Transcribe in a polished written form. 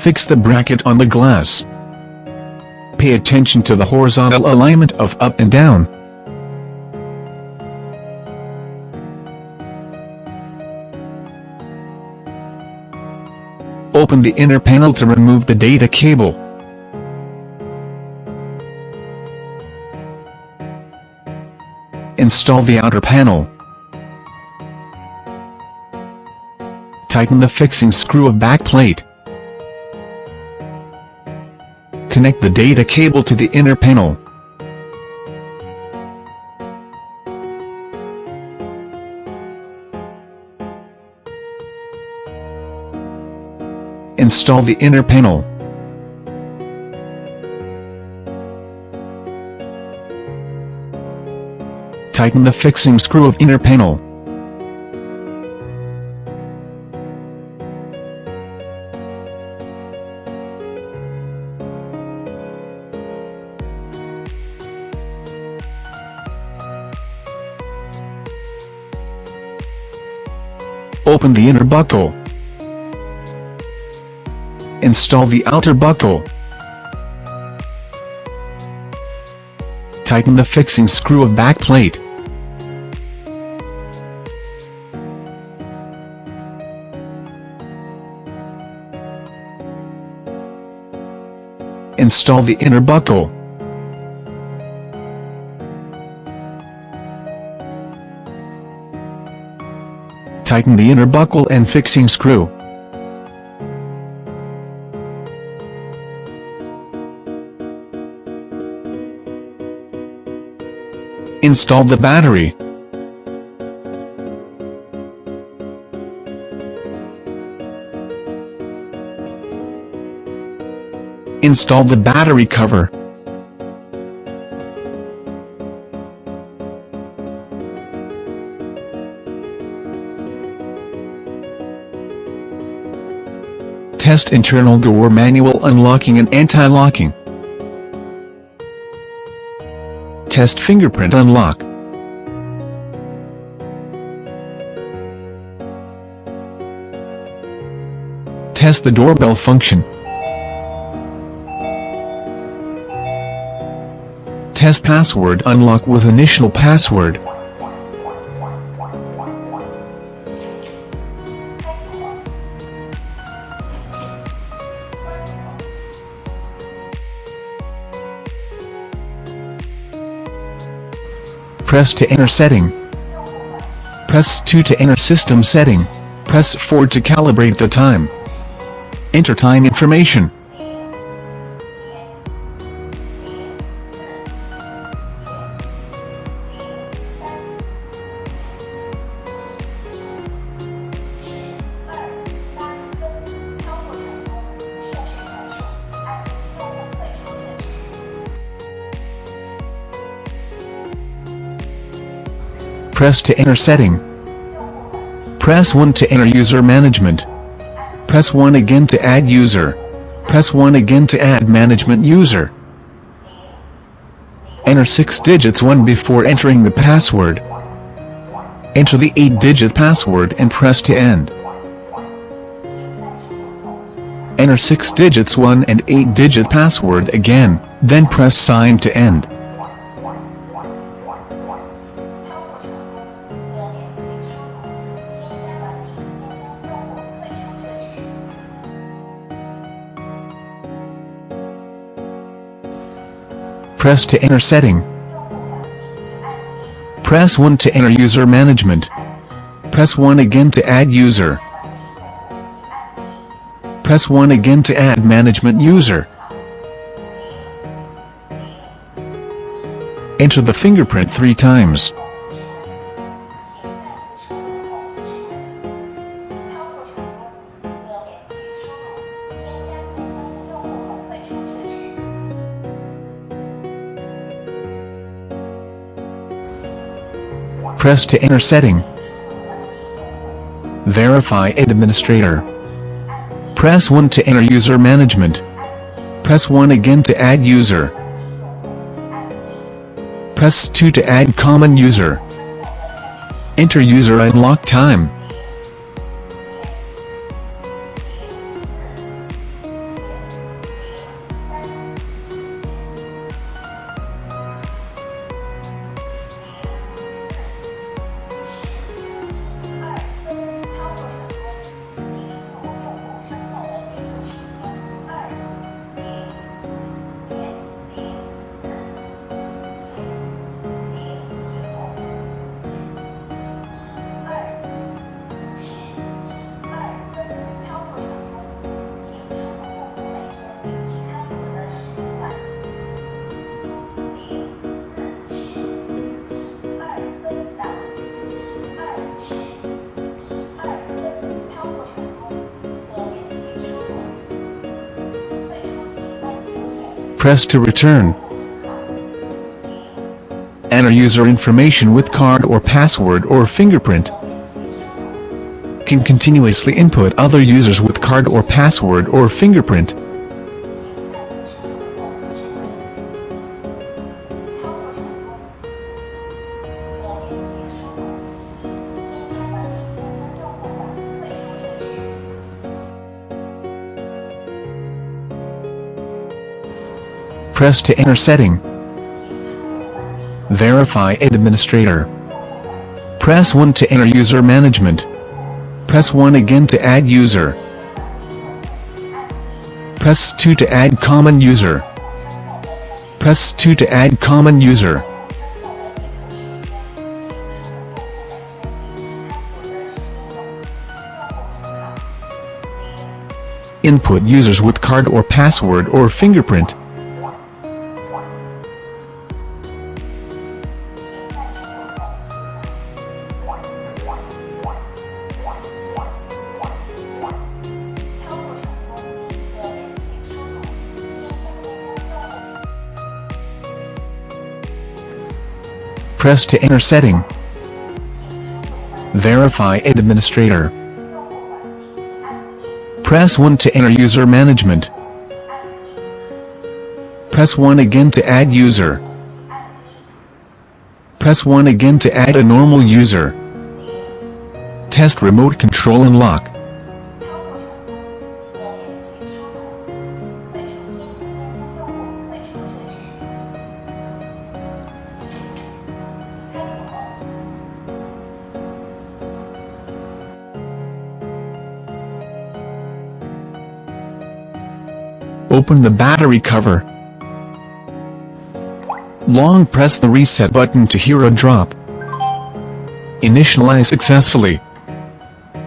Fix the bracket on the glass. Pay attention to the horizontal alignment of up and down. Open the inner panel to remove the data cable. Install the outer panel. Tighten the fixing screw of back plate. Connect the data cable to the inner panel. Install the inner panel. Tighten the fixing screw of inner panel. Open the inner buckle. Install the outer buckle. Tighten the fixing screw of back plate. Install the inner buckle. Tighten the inner buckle and fixing screw. Install the battery. Install the battery cover. Test internal door manual unlocking and anti-locking. Test fingerprint unlock. Test the doorbell function. Test password unlock with initial password. Press to enter setting. Press 2 to enter system setting. Press 4 to calibrate the time. Enter time information. Press to enter setting. Press 1 to enter user management. Press 1 again to add user. Press 1 again to add management user. Enter 6 digits 1 before entering the password. Enter the 8-digit password and press to end. Enter 6 digits 1 and 8-digit password again, then press sign to end. Press to enter setting. Press 1 to enter user management. Press 1 again to add user. Press 1 again to add management user. Enter the fingerprint 3 times. Press to enter setting. Verify administrator. Press 1 to enter user management. Press 1 again to add user. Press 2 to add common user. Enter user unlock time. Press to return. Enter user information with card or password or fingerprint. Can continuously input other users with card or password or fingerprint. Press to enter setting. Verify administrator. Press 1 to enter user management. Press 1 again to add user. Press 2 to add common user. Press 2 to add common user. Input users with card or password or fingerprint. Press to enter setting. Verify administrator. Press 1 to enter user management. Press 1 again to add user. Press 1 again to add a normal user. Test remote control and lock. Open the battery cover. Long press the reset button to hear a drop. Initialize successfully.